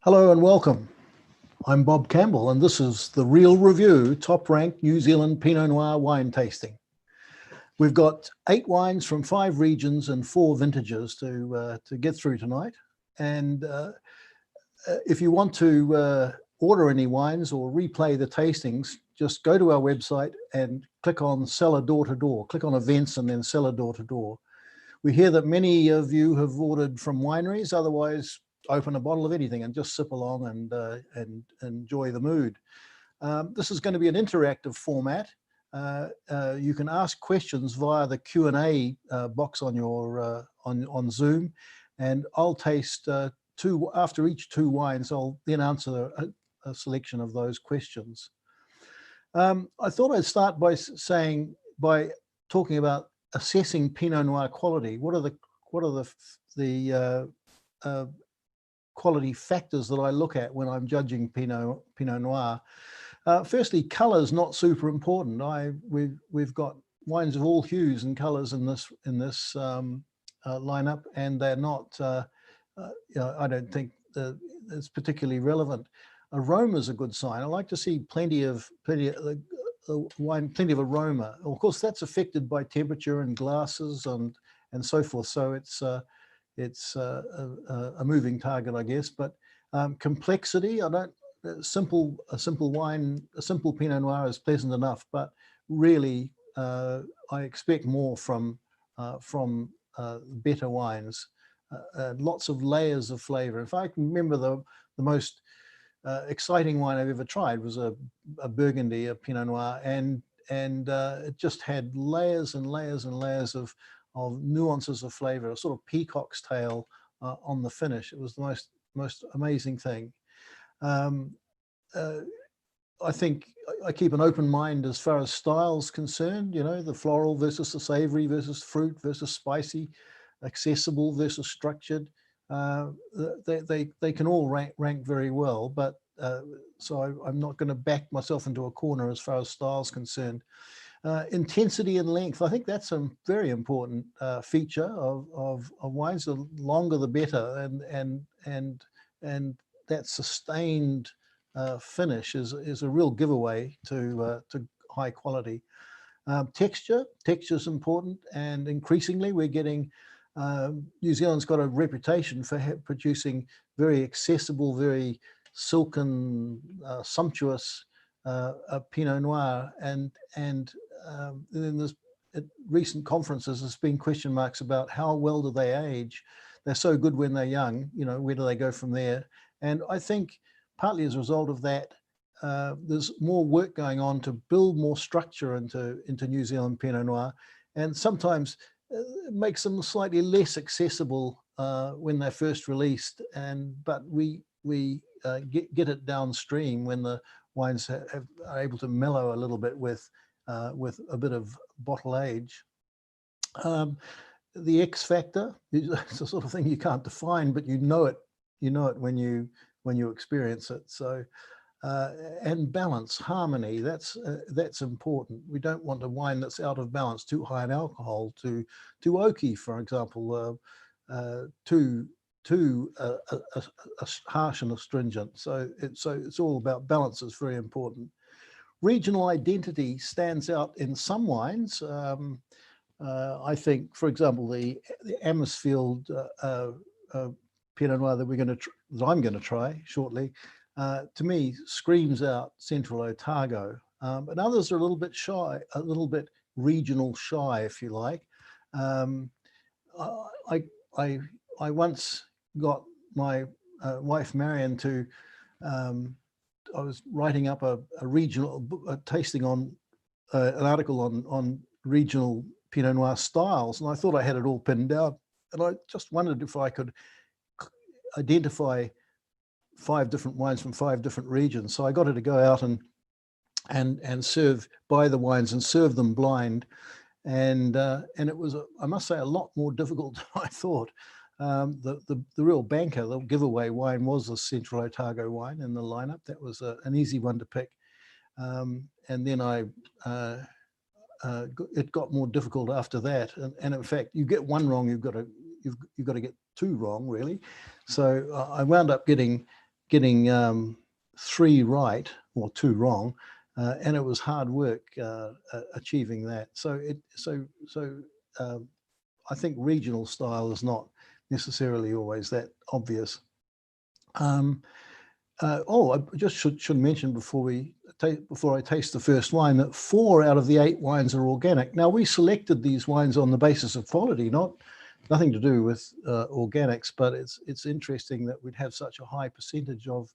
Hello and welcome. I'm Bob Campbell and this is the Real Review top-ranked New Zealand Pinot Noir wine tasting. We've got 8 wines from 5 regions and 4 vintages to get through tonight. And if you want to order any wines or replay the tastings, just go to our website and click on Cellar Door to Door. Click on Events and then Cellar Door to Door. We hear that many of you have ordered from wineries, otherwise open a bottle of anything and just sip along and enjoy the mood. This is going to be an interactive format. You can ask questions via the Q&A box on your on Zoom, and I'll taste after each 2 wines. I'll then answer a selection of those questions. I thought I'd start by talking about assessing Pinot Noir quality. What are the quality factors that I look at when I'm judging Pinot Noir? Firstly, colour is not super important. We've got wines of all hues and colours in this lineup, and they're not. I don't think it's particularly relevant. Aroma is a good sign. I like to see plenty of aroma. Of course, that's affected by temperature and glasses and so forth. So it's a moving target, I guess. But complexity, a simple wine, a simple Pinot Noir is pleasant enough. But really, I expect more from better wines. Lots of layers of flavour. If I can remember, the most exciting wine I've ever tried was a Burgundy, a Pinot Noir, and it just had layers and layers and layers of nuances of flavour, a sort of peacock's tail on the finish. It was the most amazing thing. I think I keep an open mind as far as style's concerned. You know, the floral versus the savoury versus fruit versus spicy, accessible versus structured. They can all rank very well, but so I'm not going to back myself into a corner as far as style's concerned. Intensity and length, I think that's a very important feature of wines. The longer the better, and that sustained finish is a real giveaway to high quality. Texture is important, and increasingly we're getting. New Zealand's got a reputation for producing very accessible, very silken, sumptuous Pinot Noir, and then there's at recent conferences there's been question marks about how well do they age. They're so good when they're young, you know, where do they go from there? And I think partly as a result of that, there's more work going on to build more structure into New Zealand Pinot Noir, and sometimes it makes them slightly less accessible when they're first released, but we get it downstream when the wines are able to mellow a little bit with a bit of bottle age. The X factor is the sort of thing you can't define, but you know it when you experience it. So and balance, harmony, that's important. We don't want a wine that's out of balance, too high in alcohol, too oaky, for example, too harsh and astringent. So it's all about balance. Is very important. Regional identity stands out in some wines. I think, for example, the Amisfield Pinot Noir that I'm going to try shortly, to me screams out Central Otago. But others are a little bit shy, a little bit regional shy, if you like. I once got my wife Marion to. I was writing up a regional tasting on an article on regional Pinot Noir styles, and I thought I had it all pinned down. And I just wondered if I could identify 5 different wines from 5 different regions. So I got her to go out and buy the wines and serve them blind, and it was, I must say, a lot more difficult than I thought. The real banker, the giveaway wine, was the Central Otago wine in the lineup. That was an easy one to pick, and then it got more difficult after that. And in fact, you get one wrong, you've got to get 2 wrong, really. So I wound up getting getting 3 right or 2 wrong, and it was hard work achieving that. So I think regional style is not necessarily always that obvious. I just should mention before I taste the first wine that 4 out of the 8 wines are organic. Now, we selected these wines on the basis of quality, nothing to do with organics, but it's interesting that we'd have such a high percentage of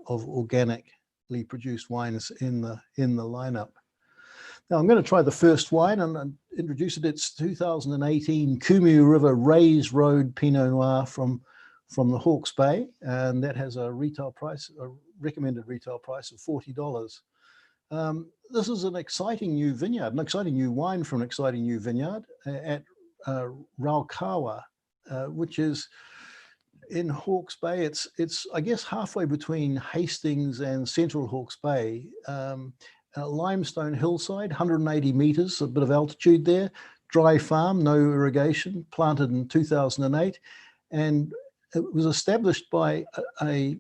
organically produced wines in the lineup. Now I'm going to try the first wine and introduce it. It's 2018 Kumu River Rays Road Pinot Noir from the Hawke's Bay, and that has a recommended retail price of $40. This is an exciting new vineyard, an exciting new wine from an exciting new vineyard at Raukawa, which is in Hawke's Bay. It's I guess halfway between Hastings and Central Hawke's Bay. A limestone hillside, 180 meters, a bit of altitude there, dry farm, no irrigation, planted in 2008, and it was established by a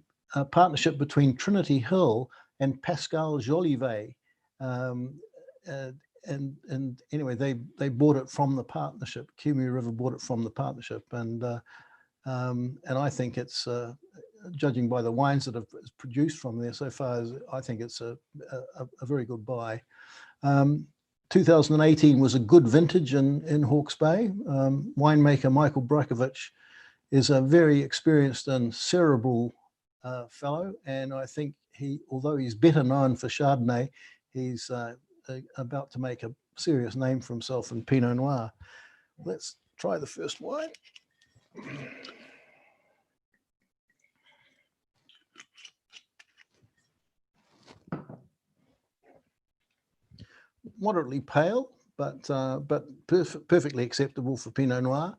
partnership between Trinity Hill and Pascal Jolivet. And anyway, they bought it from the partnership. Kumu River bought it from the partnership, and I think it's, judging by the wines that have produced from there so far, I think it's a very good buy. 2018 was a good vintage in Hawke's Bay. Winemaker Michael Brakovich is a very experienced and cerebral fellow, and I think although he's better known for Chardonnay, he's about to make a serious name for himself in Pinot Noir. Let's try the first wine. Moderately pale, but perfectly acceptable for Pinot Noir.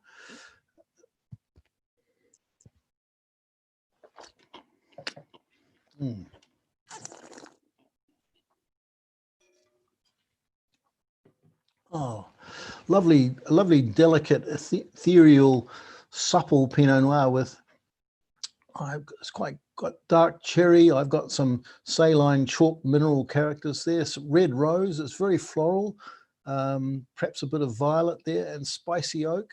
Oh, lovely, delicate, ethereal, supple Pinot Noir with, it's quite got dark cherry. I've got some saline chalk mineral characters there. Some red rose. It's very floral. Perhaps a bit of violet there, and spicy oak.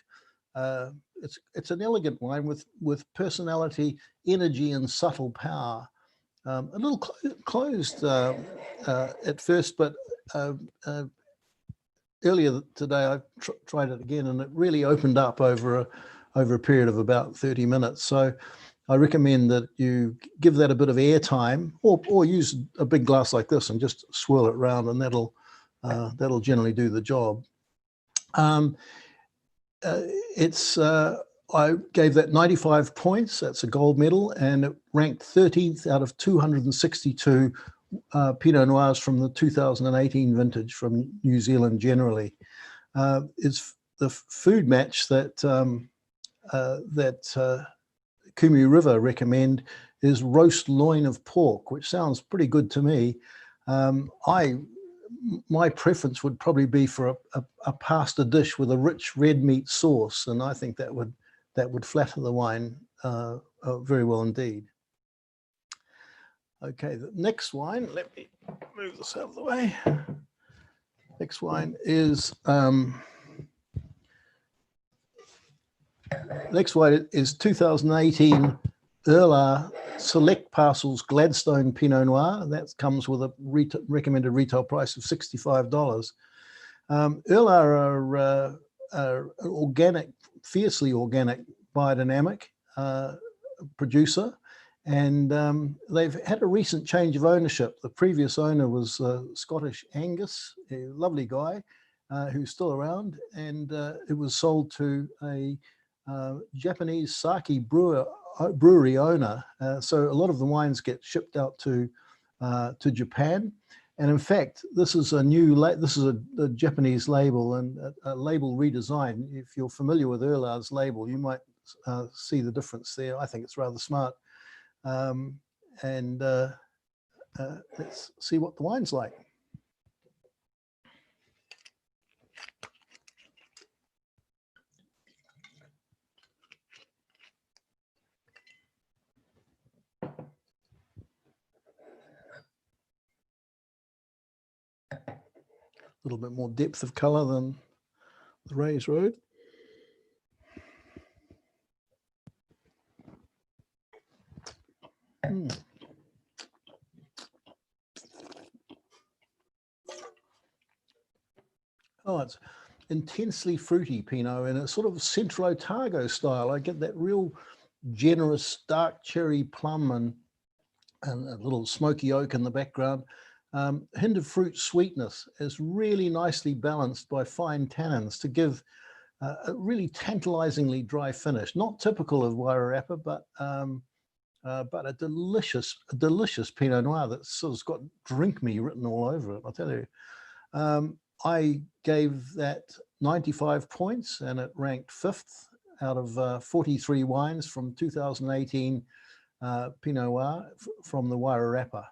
It's an elegant wine with personality, energy, and subtle power. A little closed at first, but earlier today I tried it again, and it really opened up over a period of about 30 minutes. So I recommend that you give that a bit of air time, or use a big glass like this and just swirl it around, and that'll generally do the job. I gave that 95 points. That's a gold medal, and it ranked 13th out of 262 Pinot Noirs from the 2018 vintage from New Zealand generally. It's the food match that Kumu River recommend is roast loin of pork, which sounds pretty good to me. My preference would probably be for a pasta dish with a rich red meat sauce, and I think that would flatter the wine very well indeed. Okay, the next wine, let me move this out of the way. Next wine is 2018 Urlar Select Parcels Gladstone Pinot Noir. That comes with a recommended retail price of $65. Urlar are organic, fiercely organic, biodynamic producer, and they've had a recent change of ownership. The previous owner was Scottish Angus, a lovely guy who's still around, and it was sold to a Japanese sake brewery owner. So a lot of the wines get shipped out to Japan. And in fact, this is a Japanese label, and a label redesign. If you're familiar with Urlar's label, you might see the difference there. I think it's rather smart. Let's see what the wine's like. little bit more depth of color than the Rays Road. Oh, it's intensely fruity Pinot in a sort of Central Otago style. I get that real generous dark cherry plum and a little smoky oak in the background. Hint of fruit sweetness is really nicely balanced by fine tannins to give a really tantalizingly dry finish. Not typical of Wairarapa, but a delicious Pinot Noir that's sort of got "drink me" written all over it. I'll tell you. I gave that 95 points, and it ranked 5th out of 43 wines from 2018 Pinot Noir from the Wairarapa.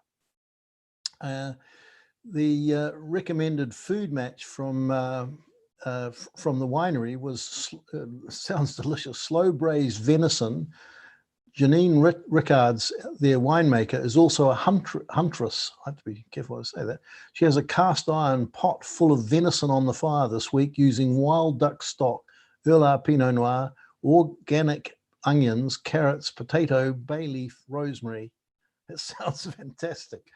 The recommended food match from the winery was, sounds delicious, slow braised venison. Janine Rickards, their winemaker, is also a huntress. I have to be careful how I say that. She has a cast iron pot full of venison on the fire this week using wild duck stock, Urlar Pinot Noir, organic onions, carrots, potato, bay leaf, rosemary. It sounds fantastic.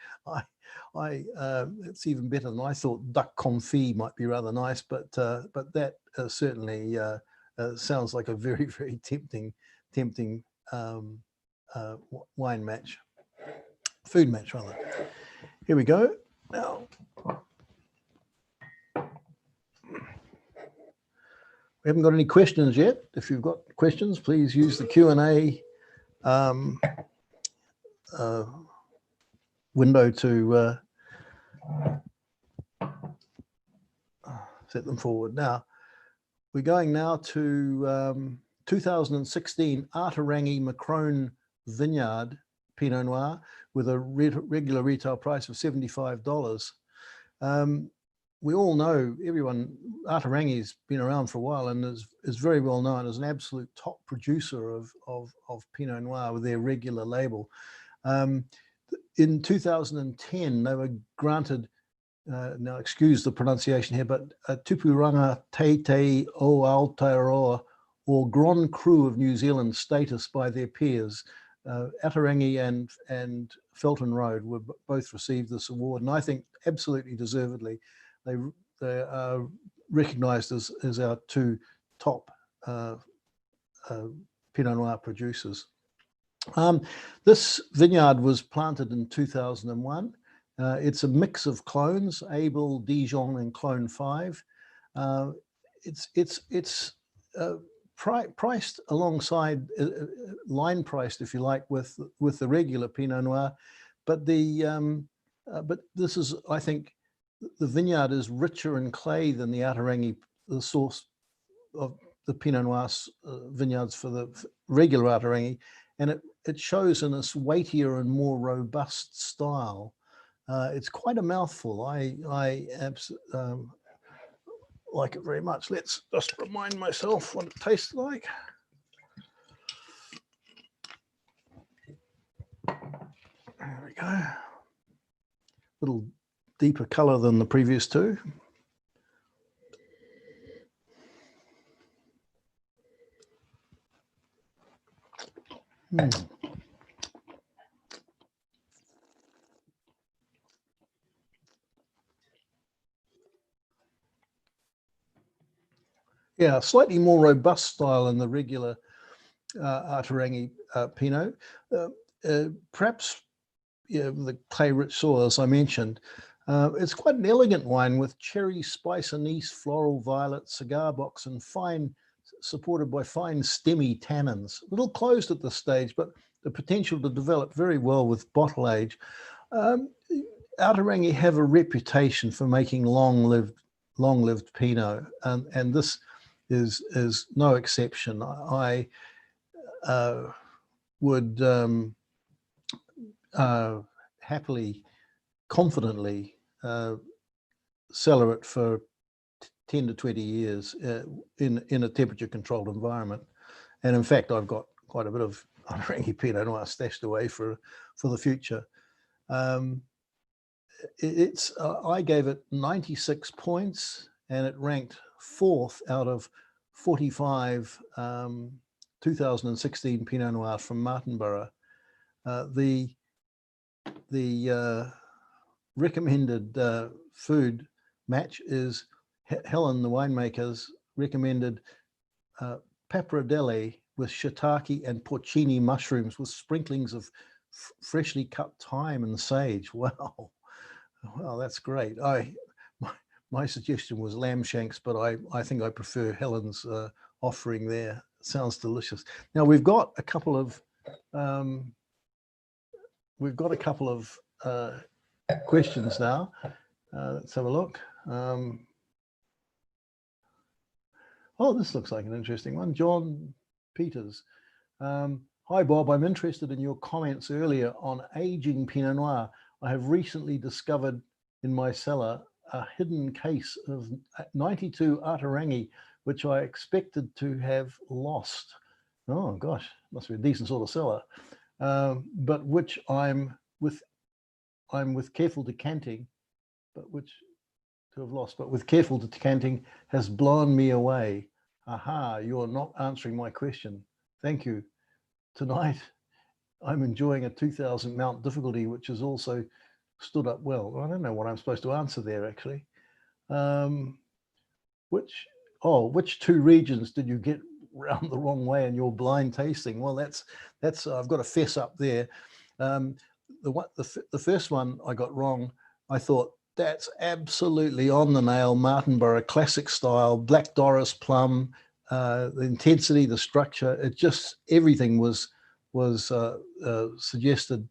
It's even better than I thought. Duck confit might be rather nice, but that certainly sounds like a very, very tempting wine match, food match rather. Here we go. Now, we haven't got any questions yet. If you've got questions, please use the Q&A window to set them forward. Now, we're going now to 2016 Atarangi McCrone Vineyard Pinot Noir with a regular retail price of $75. We all know, Atarangi's been around for a while and is very well known as an absolute top producer of Pinot Noir with their regular label. In 2010, they were granted, now excuse the pronunciation here, but Tupuranga Te Te o Aotearoa, or Grand Cru of New Zealand status by their peers. Atarangi and Felton Road were both received this award, and I think absolutely deservedly. They are recognised as our two top Pinot Noir producers. This vineyard was planted in 2001. It's a mix of clones, Abel, Dijon, and Clone 5. It's priced alongside, line priced, if you like, with the regular Pinot Noir, but but this is, I think, the vineyard is richer in clay than the Atarangi, the source of the Pinot Noir vineyards for the regular Atarangi, and it shows in this weightier and more robust style. It's quite a mouthful. I like it very much. Let's just remind myself what it tastes like. There we go. A little deeper color than the previous two. Yeah, slightly more robust style than the regular Atarangi Pinot. Perhaps, yeah, the clay-rich soil, as I mentioned. It's quite an elegant wine with cherry, spice, anise, floral, violet, cigar box, and supported by fine stemmy tannins. A little closed at this stage, but the potential to develop very well with bottle age. Atarangi have a reputation for making long-lived Pinot, and this is no exception. I would happily, confidently cellar it for 10 to 20 years in a temperature-controlled environment. And in fact, I've got quite a bit of Atarangi Pinot Noir stashed away for the future. I gave it 96 points, and it ranked 4th out of 45 2016 Pinot Noir from Martinborough. The recommended food match is Helen, the winemaker's recommended pappardelle with shiitake and porcini mushrooms with sprinklings of freshly cut thyme and sage. Wow, wow, that's great. My suggestion was lamb shanks, but I think I prefer Helen's offering there. Sounds delicious. Now we've got a couple of questions now. Let's have a look. Oh, this looks like an interesting one. John Peters. Hi, Bob. I'm interested in your comments earlier on aging Pinot Noir. I have recently discovered in my cellar a hidden case of 92 Atarangi, which I expected to have lost. Oh gosh, must be a decent sort of cellar. But which I'm with careful decanting, but which to have lost, but with careful decanting has blown me away. Aha, you're not answering my question. Thank you. Tonight, I'm enjoying a 2000 mount difficulty, which has also stood up well. I don't know what I'm supposed to answer there, actually. Which 2 regions did you get round the wrong way in your blind tasting? Well, that's I've got to fess up there. The first one I got wrong. I thought that's absolutely on the nail, Martinborough classic style, Black Doris plum, the intensity, the structure, it just, everything was suggested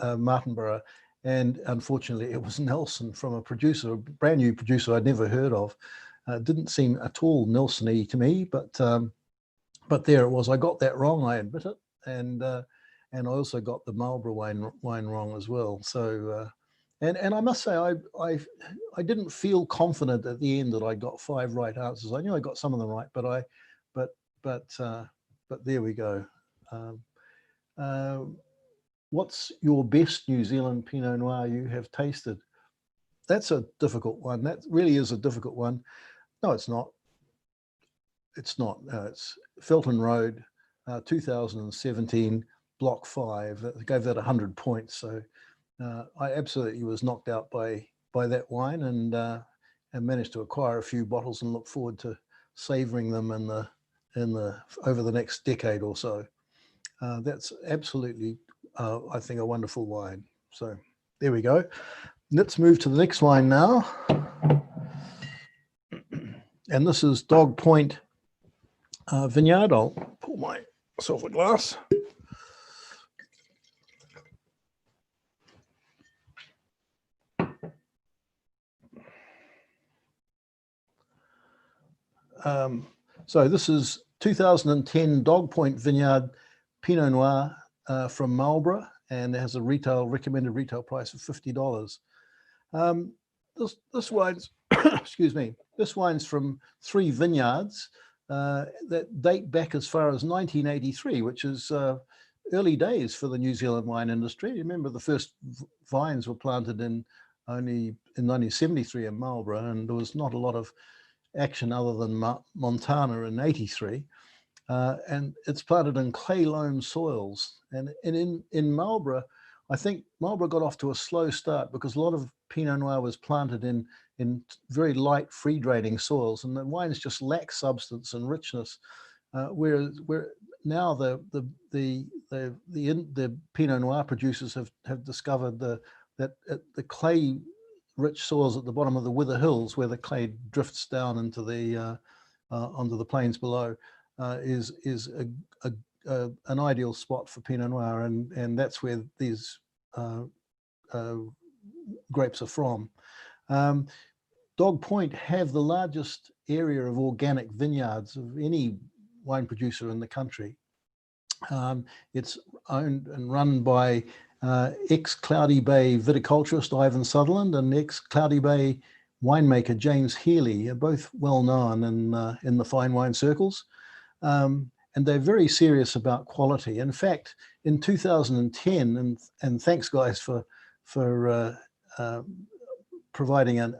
Martinborough. And unfortunately it was Nelson from a producer, a brand new producer I'd never heard of. Didn't seem at all Nelson-y to me, but there it was. I got that wrong, I admit it. And I also got the Marlborough wine wrong as well. So, and I must say, I didn't feel confident at the end that I got 5 right answers. I knew I got some of them right, but there we go. What's your best New Zealand Pinot Noir you have tasted? That's a difficult one. That really is a difficult one. No, it's not. It's not. It's Felton Road, 2017, Block 5. I gave that 100 points. So I absolutely was knocked out by that wine, and managed to acquire a few bottles and look forward to savouring them over the next decade or so. That's absolutely, I think, a wonderful wine. So there we go. Let's move to the next wine now. And this is Dog Point Vineyard. I'll pour myself a glass. So this is 2010 Dog Point Vineyard Pinot Noir from Marlborough, and it has a recommended retail price of $50. This wine's, excuse me, this wine's from 3 vineyards that date back as far as 1983, which is early days for the New Zealand wine industry. You remember the first vines were planted only in 1973 in Marlborough, and there was not a lot of action other than Montana in 83. And it's planted in clay loam soils. And in Marlborough, I think Marlborough got off to a slow start because a lot of Pinot Noir was planted in very light, free draining soils, and the wines just lack substance and richness. Whereas now the Pinot Noir producers have discovered that the clay rich soils at the bottom of the Wither Hills, where the clay drifts down into the onto the plains below, is an ideal spot for Pinot Noir, and that's where these grapes are from. Dog Point have the largest area of organic vineyards of any wine producer in the country. It's owned and run by ex-Cloudy Bay viticulturist Ivan Sutherland and ex-Cloudy Bay winemaker James Healy, are both well known in the fine wine circles. And and they're very serious about quality. In fact, in 2010, and thanks guys for providing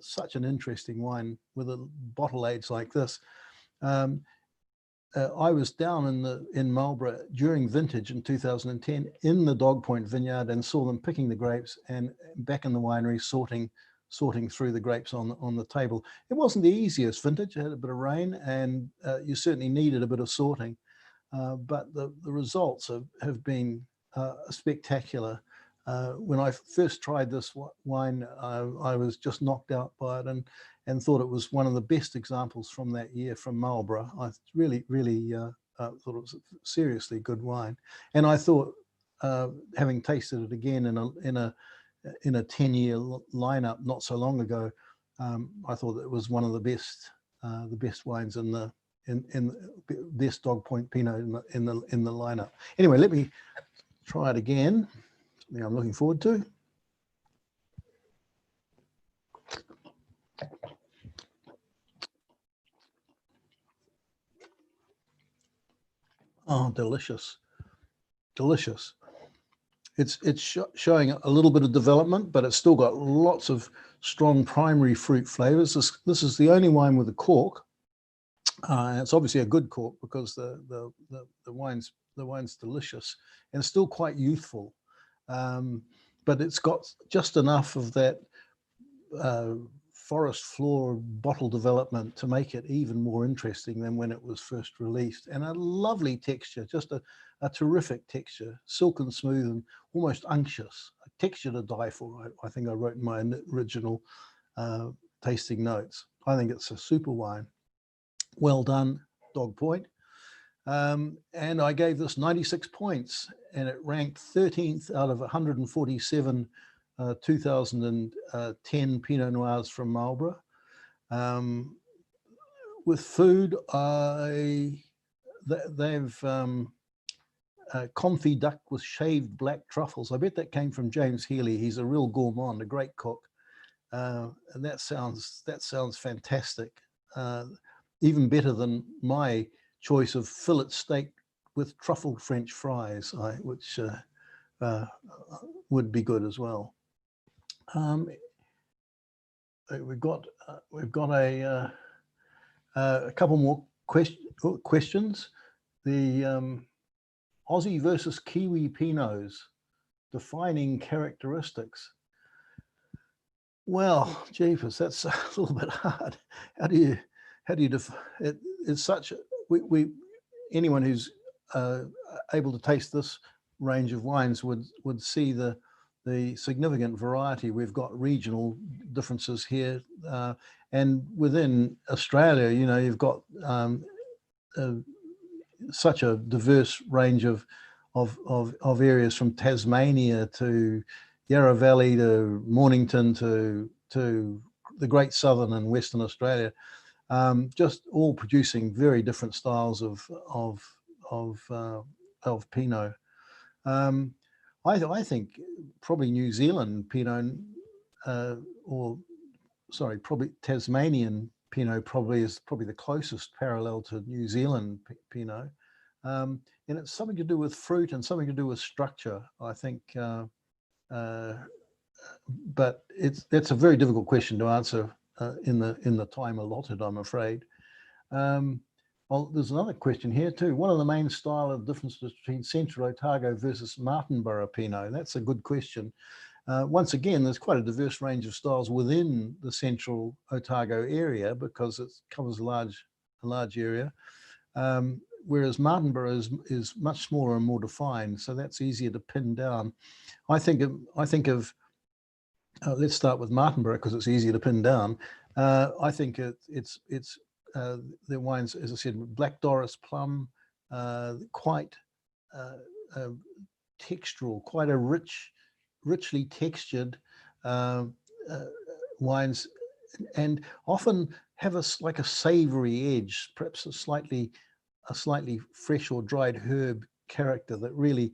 such an interesting wine with a bottle age like this. I was down in Marlborough during vintage in 2010 in the Dog Point vineyard and saw them picking the grapes and back in the winery sorting through the grapes on the table. It wasn't the easiest vintage. It had a bit of rain and you certainly needed a bit of sorting, but the results have been spectacular. When I first tried this wine, I was just knocked out by it and thought it was one of the best examples from that year from Marlborough. I really thought it was a seriously good wine. And I thought, having tasted it again in a 10-year lineup not so long ago, I thought it was one of the best wines in the best Dog Point Pinot in the lineup. Anyway, let me try it again. Something I'm looking forward to. Oh, delicious, delicious. It's showing a little bit of development, but it's still got lots of strong primary fruit flavors. This is the only wine with a cork. It's obviously a good cork because the wine's delicious and still quite youthful, but it's got just enough of that forest floor bottle development to make it even more interesting than when it was first released. And a lovely texture, just a terrific texture, silken smooth and almost unctuous, a texture to die for. I think I wrote in my original tasting notes. I think it's a super wine. Well done, Dog Point. And I gave this 96 points, and it ranked 13th out of 147 2010 Pinot Noirs from Marlborough. With food, they've confit duck with shaved black truffles. I bet that came from James Healy. He's a real gourmand, a great cook, and that sounds fantastic. Even better than my choice of fillet steak with truffle French fries, which would be good as well. We've got a couple more questions. The Aussie versus Kiwi Pinots, defining characteristics. Well, jeepers, that's a little bit hard. How do you define it? It's such anyone who's able to taste this range of wines would see the significant variety. We've got regional differences here, and within Australia, you know, you've got such a diverse range of areas, from Tasmania to Yarra Valley to Mornington to the Great Southern and Western Australia, just all producing very different styles of Pinot. I think probably New Zealand Pinot, probably Tasmanian Pinot is probably the closest parallel to New Zealand Pinot. And it's something to do with fruit and something to do with structure, I think. But that's a very difficult question to answer in the time allotted, I'm afraid. Well, there's another question here too. What are the main style of differences between Central Otago versus Martinborough Pinot? That's a good question. Once again, there's quite a diverse range of styles within the Central Otago area because it covers a large area, whereas Martinborough is much smaller and more defined, so that's easier to pin down. I think of let's start with Martinborough because it's easier to pin down. I think it's the wines, as I said, Black Doris plum, quite textural, quite a richly textured wines, and often have a savory edge, perhaps a slightly fresh or dried herb character that really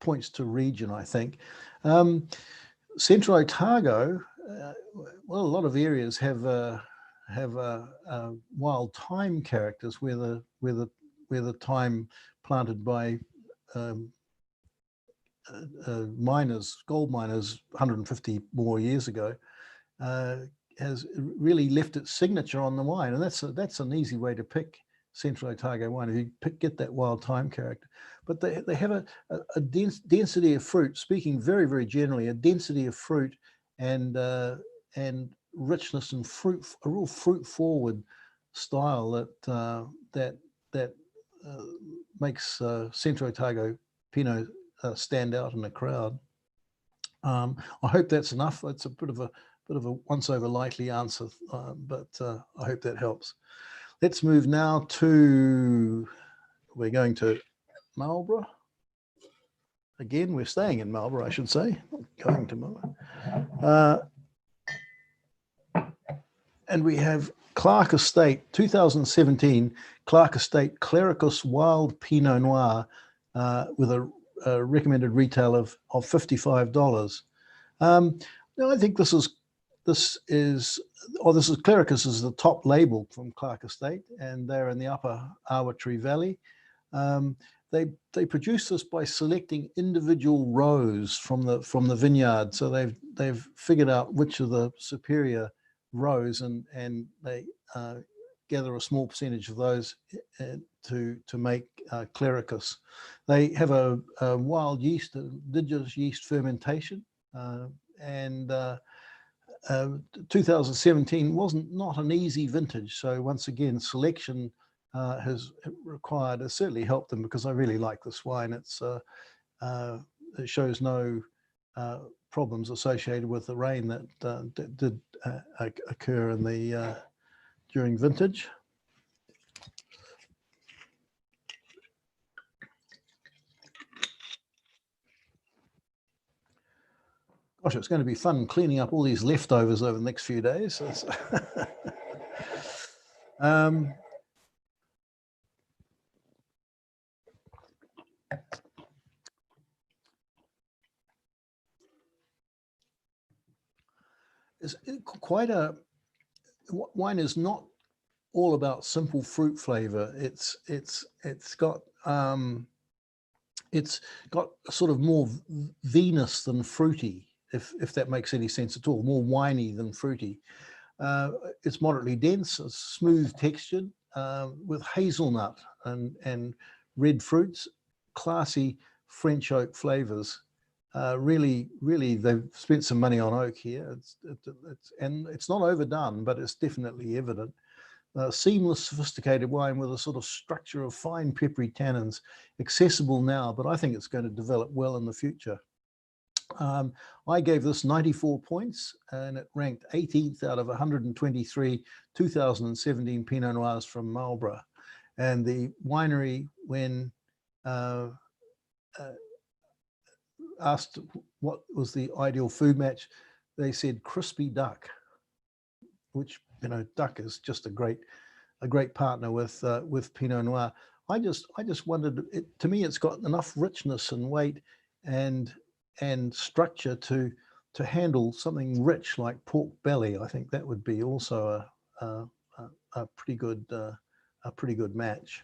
points to region, I think. Central Otago, well, a lot of areas have have wild thyme characters where the thyme planted by miners, gold miners 150 more years ago, has really left its signature on the wine, and that's an easy way to pick Central Otago wine, if you get that wild thyme character. But they have a density of fruit, speaking very, very generally, a density of fruit and richness and fruit, a real fruit forward style that makes Central Otago Pinot stand out in the crowd. I hope that's enough. That's a bit of a once over lightly answer, but I hope that helps. Let's move now to, we're going to Marlborough. Again, we're staying in Marlborough, I should say, going to Marlborough. And we have Clark Estate, 2017, Clark Estate Clericus Wild Pinot Noir with a recommended retail of $55. Now, I think this is Clericus is the top label from Clark Estate, and they're in the upper Arbitrary Valley. They produce this by selecting individual rows from the vineyard. So they've figured out which are the superior rows, and they gather a small percentage of those to make Clericus. They have a wild yeast, indigenous yeast fermentation, and 2017 not an easy vintage. So once again, selection has certainly helped them, because I really like this wine. It shows no problems associated with the rain that did occur in the during vintage. Gosh, it's going to be fun cleaning up all these leftovers over the next few days. It's quite wine is not all about simple fruit flavor. It's got sort of more vinous than fruity, if that makes any sense at all, more winey than fruity. It's moderately dense, it's smooth textured, with hazelnut and red fruits, classy French oak flavors. Really, they've spent some money on oak here. And it's not overdone, but it's definitely evident. Seamless, sophisticated wine with a sort of structure of fine peppery tannins, accessible now, but I think it's going to develop well in the future. I gave this 94 points, and it ranked 18th out of 123 2017 Pinot Noirs from Marlborough. And the winery, when asked what was the ideal food match, they said crispy duck, which, you know, duck is just a great partner with Pinot Noir. I just wondered, to me, it's got enough richness and weight and structure to handle something rich like pork belly. I think that would be also a pretty good match.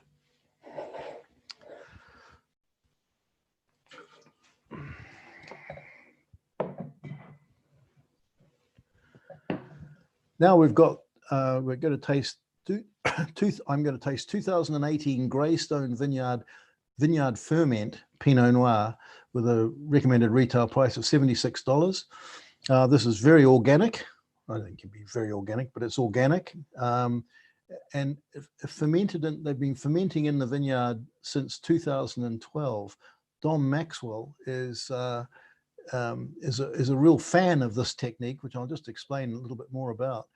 Now we're going to taste I'm going to taste 2018 Greystone Vineyard Ferment Pinot Noir with a recommended retail price of $76. This is very organic. I think it'd be very organic, but it's organic. And they've been fermenting in the vineyard since 2012. Dom Maxwell is a real fan of this technique, which I'll just explain a little bit more about.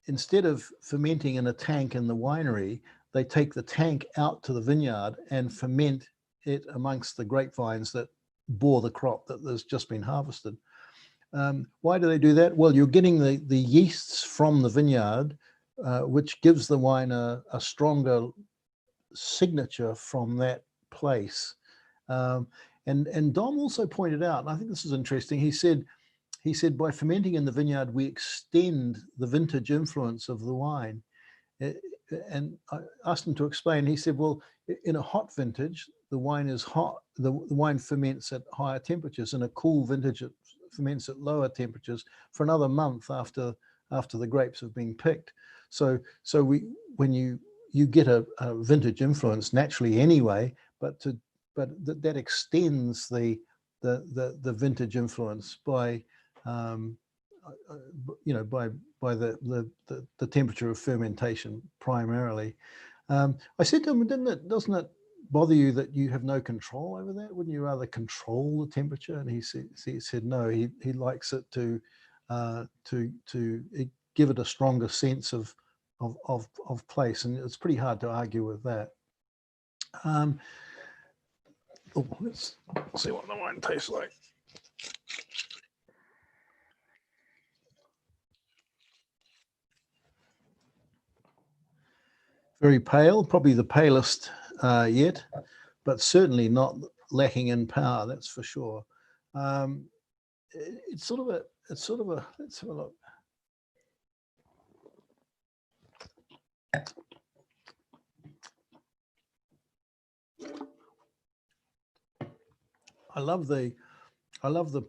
Instead of fermenting in a tank in the winery, they take the tank out to the vineyard and ferment it amongst the grapevines that bore the crop that has just been harvested. Why do they do that? Well, you're getting the yeasts from the vineyard, which gives the wine a stronger signature from that place. And Dom also pointed out, and I think this is interesting, he said he said, by fermenting in the vineyard, we extend the vintage influence of the wine. And I asked him to explain. He said, well, in a hot vintage, the wine is hot. The wine ferments at higher temperatures. In a cool vintage, it ferments at lower temperatures for another month after the grapes have been picked. So when you get a vintage influence naturally anyway, but that extends the vintage influence by by the temperature of fermentation primarily. I said to him, doesn't it bother you that you have no control over that? Wouldn't you rather control the temperature? And he said no, he likes it to give it a stronger sense of place, and it's pretty hard to argue with that. Let's see what the wine tastes like. Very pale, probably the palest yet, but certainly not lacking in power, that's for sure. It's sort of a, let's have a look. I love the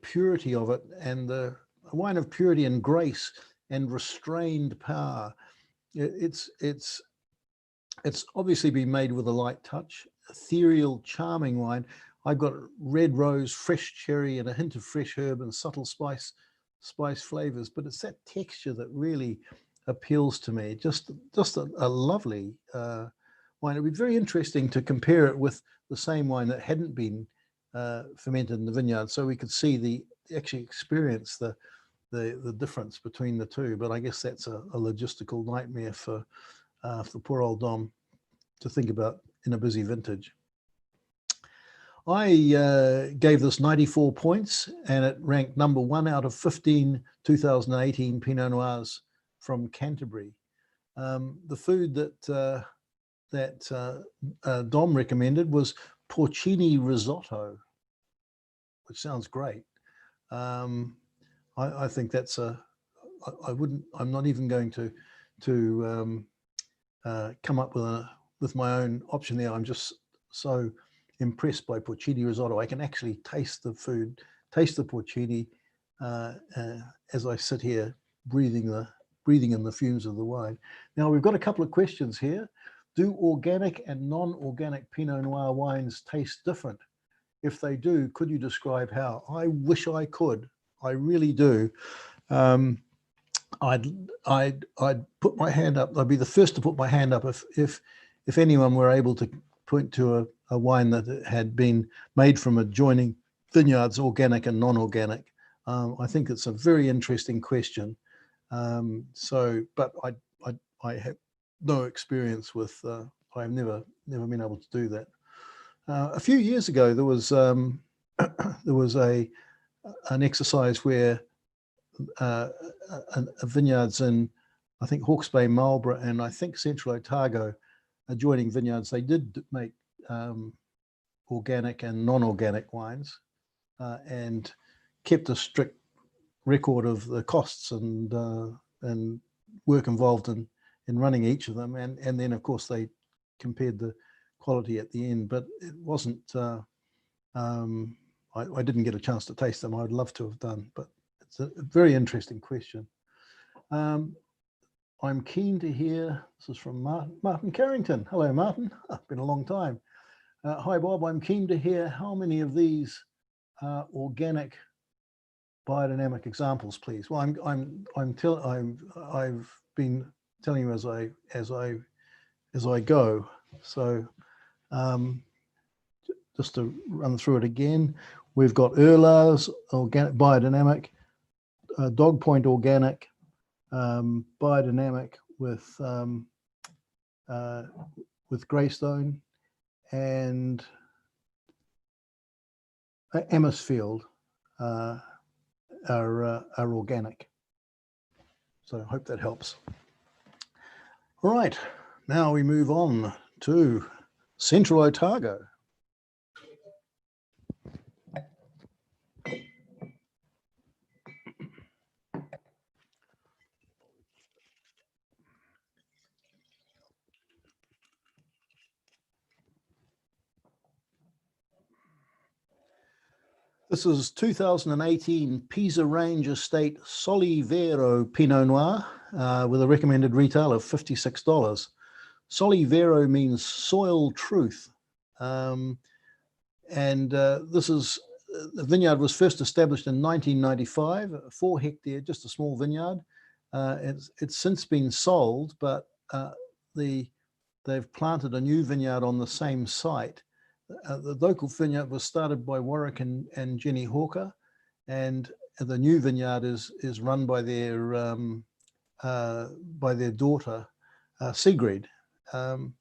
purity of it, and a wine of purity and grace and restrained power. It's obviously been made with a light touch, ethereal, charming wine. I've got red rose, fresh cherry, and a hint of fresh herb and subtle spice flavors. But it's that texture that really appeals to me. Just a lovely wine. It'd be very interesting to compare it with the same wine that hadn't been fermented in the vineyard, so we could see actually experience the difference between the two. But I guess that's a logistical nightmare for poor old Dom to think about in a busy vintage. I gave this 94 points, and it ranked number 1 out of 15 2018 Pinot Noirs from Canterbury. The food that Dom recommended was porcini risotto, which sounds great. I think that's I'm not even going to come up with my own option there. I'm just so impressed by porcini risotto. I can actually taste the food, taste the porcini as I sit here breathing in the fumes of the wine. Now we've got a couple of questions here. Do organic and non-organic Pinot Noir wines taste different? If they do, could you describe how? I wish I could. I really do. I'd put my hand up. I'd be the first to put my hand up if anyone were able to point to a wine that had been made from adjoining vineyards, organic and non-organic. I think it's a very interesting question. But I have no experience with. I've never been able to do that. A few years ago, there was an exercise where vineyards in, I think, Hawke's Bay, Marlborough, and I think Central Otago, adjoining vineyards, they did make organic and non-organic wines, and kept a strict record of the costs and work involved in running each of them, and then of course they compared the quality at the end. But it wasn't. I didn't get a chance to taste them. I'd love to have done, but it's a very interesting question. I'm keen to hear, this is from Martin Carrington. Hello, Martin. It's been a long time. Hi, Bob. I'm keen to hear how many of these are organic biodynamic examples, please. Well, I've been telling you as I go. So just to run through it again, we've got Urlar's organic biodynamic, Dog Point organic, biodynamic with Greystone, and Amisfield are organic. So I hope that helps. All right, now we move on to Central Otago. This is 2018 Pisa Range Estate Soli Vero Pinot Noir with a recommended retail of $56. Soli Vero means soil truth. This is, the vineyard was first established in 1995, 4 hectare, just a small vineyard. It's since been sold, but they've planted a new vineyard on the same site. The local vineyard was started by Warwick and Jenny Hawker, and the new vineyard is run by their daughter, Sigrid. In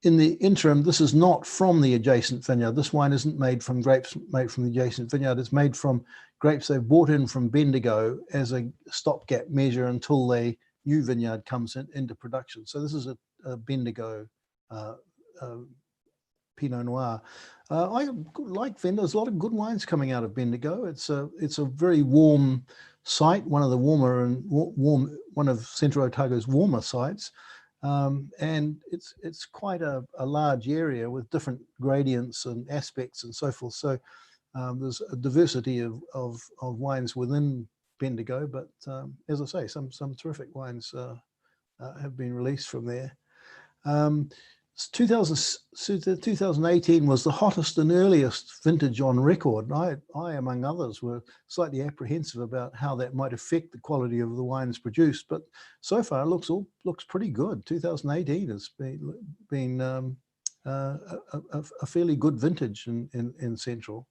the interim, this is not from the adjacent vineyard. This wine isn't made from grapes made from the adjacent vineyard. It's made from grapes they've brought in from Bendigo as a stopgap measure until the new vineyard comes into production. So this is a Bendigo Pinot Noir. I like Bendigo. There's a lot of good wines coming out of Bendigo. It's a very warm site, one of the one of Central Otago's warmer sites, and it's quite a large area with different gradients and aspects and so forth. So there's a diversity of wines within Bendigo, but as I say, some terrific wines have been released from there. 2018 was the hottest and earliest vintage on record. I, among others, were slightly apprehensive about how that might affect the quality of the wines produced, but so far it looks pretty good. 2018 has been a fairly good vintage in Central.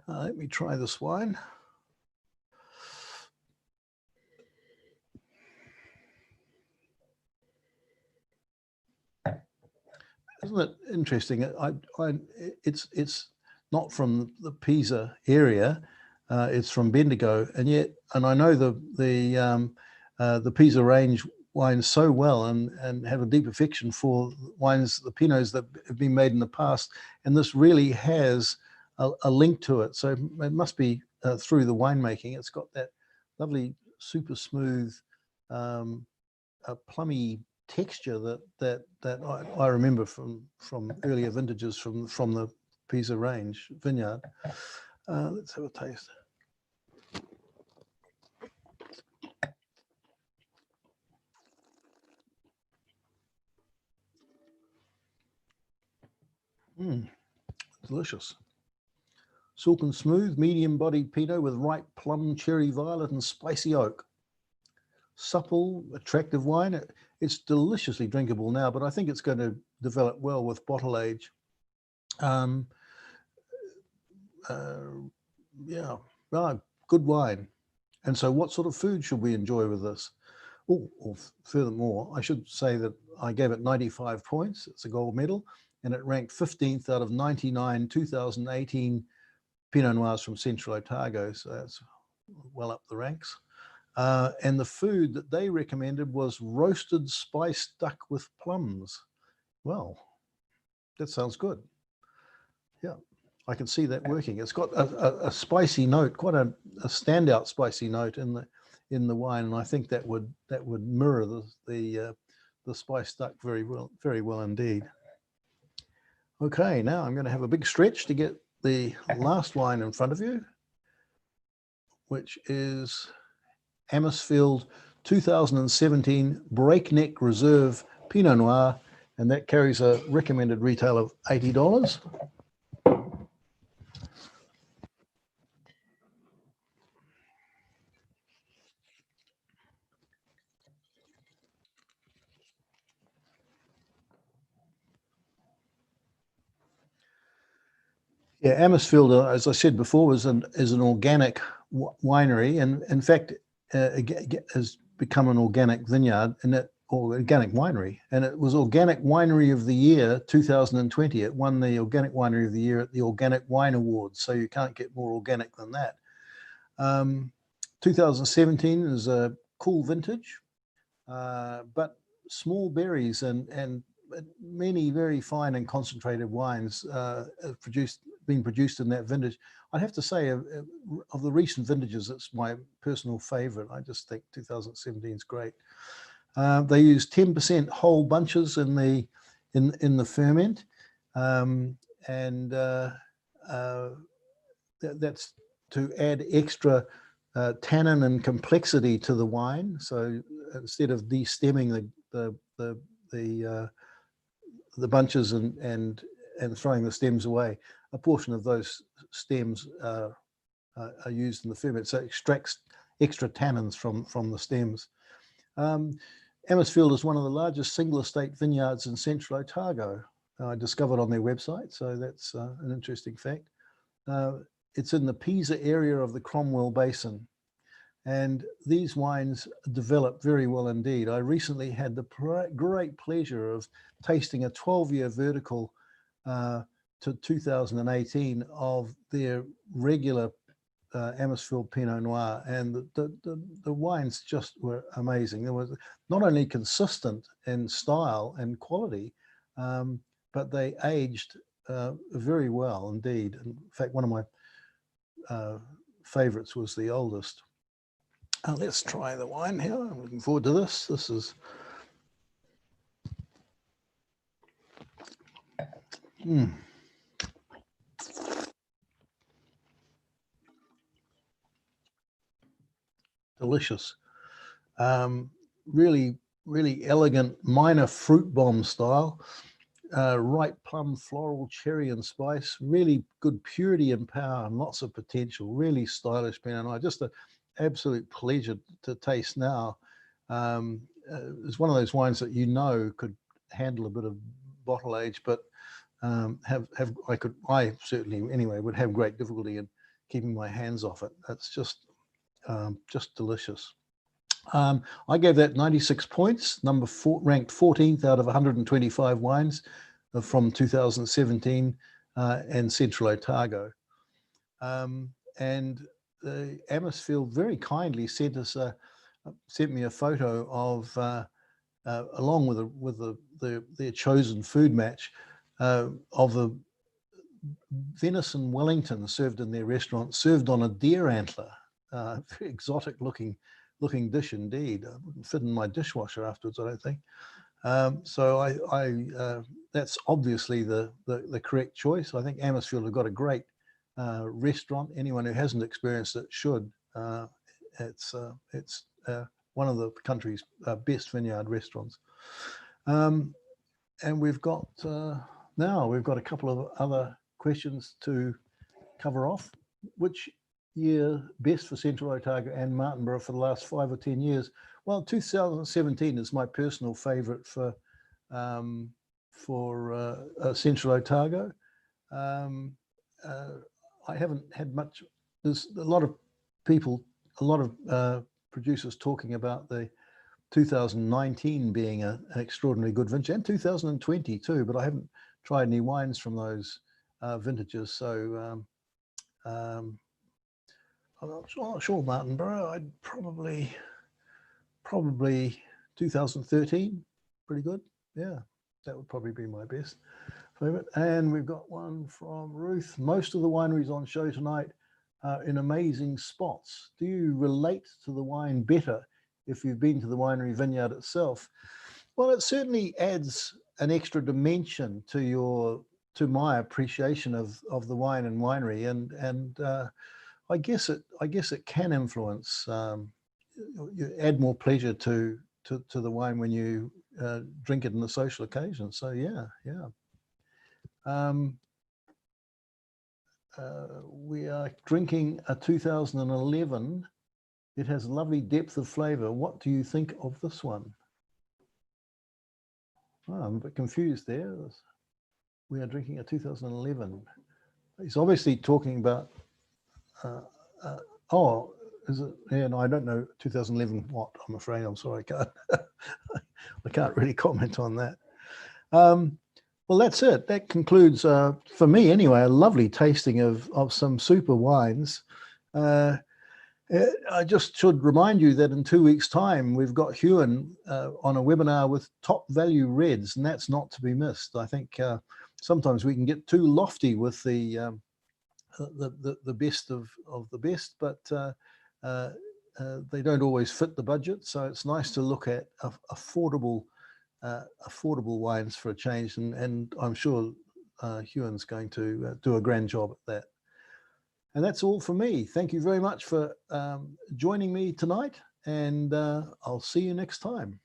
Let me try this wine. Isn't it interesting? It's not from the Pisa area. It's from Bendigo, and I know the Pisa Range wines so well, and have a deep affection for wines, the Pinots that have been made in the past, and this really has a link to it. So it must be through the winemaking. It's got that lovely, super smooth, plummy texture that I remember from earlier vintages from the Pisa Range vineyard. Let's have a taste. Delicious. Silken smooth, medium-bodied Pinot with ripe plum, cherry, violet, and spicy oak. Supple, attractive wine. It's deliciously drinkable now, but I think it's going to develop well with bottle age. Yeah, good wine. And so what sort of food should we enjoy with this? Furthermore, I should say that I gave it 95 points. It's a gold medal, and it ranked 15th out of 99 2018 Pinot Noirs from Central Otago. So that's well up the ranks. And the food that they recommended was roasted spice duck with plums. Well, that sounds good. Yeah, I can see that working. It's got a spicy note, quite a standout spicy note in the wine, and I think that would mirror the spice duck very well indeed. Okay, now I'm going to have a big stretch to get the last wine in front of you, which is Amisfield 2017 Breakneck Reserve Pinot Noir, and that carries a recommended retail of $80. Yeah, Amisfield, as I said before, is an organic winery, and in fact has become an organic vineyard or organic winery, and it was Organic Winery of the Year 2020. It won the Organic Winery of the Year at the Organic Wine Awards, so you can't get more organic than that. 2017 is a cool vintage, but small berries and many very fine and concentrated wines being produced in that vintage. I'd have to say of the recent vintages, it's my personal favorite. I just think 2017 is great. They use 10% whole bunches in the ferment. and that's to add extra tannin and complexity to the wine. So instead of de-stemming the bunches and throwing the stems away, a portion of those stems are used in the ferment, so it extracts extra tannins from the stems. Amisfield is one of the largest single estate vineyards in central Otago. I discovered on their website, so that's an interesting fact. It's in the Pisa area of the Cromwell Basin, and these wines develop very well indeed. I recently had the great pleasure of tasting a 12-year vertical to 2018 of their regular Amisfield Pinot Noir, and the wines just were amazing. They were not only consistent in style and quality, but they aged very well indeed. In fact, one of my favorites was the oldest. Let's try the wine here. I'm looking forward to this. This is delicious. Really, really elegant minor fruit bomb style. Ripe plum, floral, cherry and spice. Really good purity and power and lots of potential. Really stylish Pinot Noir. Just an absolute pleasure to taste now. It's one of those wines that you know could handle a bit of bottle age, but I certainly anyway would have great difficulty in keeping my hands off it. That's just delicious. I gave that 96 points, ranked 14th out of 125 wines from 2017 and Central Otago. And the Amisfield very kindly sent me a photo of, along with their chosen food match, of the venison Wellington served in their restaurant, served on a deer antler. Very exotic looking dish indeed. Wouldn't fit in my dishwasher afterwards, I don't think. So that's obviously the correct choice. I think Amisfield have got a great restaurant. Anyone who hasn't experienced it should. It's one of the country's best vineyard restaurants. And we've got now we've got a couple of other questions to cover off. Which year best for Central Otago and Martinborough for the last 5 or 10 years? Well, 2017 is my personal favourite for Central Otago. I haven't had much. There's a lot of people, a lot of producers talking about the 2019 being an extraordinarily good vintage, and 2020 too, but I haven't tried any wines from those vintages. So I'm not sure Martinborough. I'd probably 2013, pretty good. Yeah, that would probably be my best favorite. And we've got one from Ruth. Most of the wineries on show tonight are in amazing spots. Do you relate to the wine better if you've been to the winery vineyard itself? Well, it certainly adds an extra dimension to my appreciation of the wine and winery, and I guess it can influence. You add more pleasure to the wine when you drink it in a social occasion. So yeah. We are drinking a 2011. It has lovely depth of flavour. What do you think of this one? Oh, I'm a bit confused there. We are drinking a 2011. He's obviously talking about. Is it? Yeah, no, I don't know. 2011. What? I'm afraid. I'm sorry. I can't really comment on that. Well, that's it. That concludes, for me anyway, a lovely tasting of some super wines. I just should remind you that in 2 weeks' time, we've got Huon on a webinar with top value reds, and that's not to be missed. I think sometimes we can get too lofty with the best of the best, but they don't always fit the budget. So it's nice to look at affordable wines for a change, and I'm sure Huon's going to do a grand job at that. And that's all for me. Thank you very much for joining me tonight, and I'll see you next time.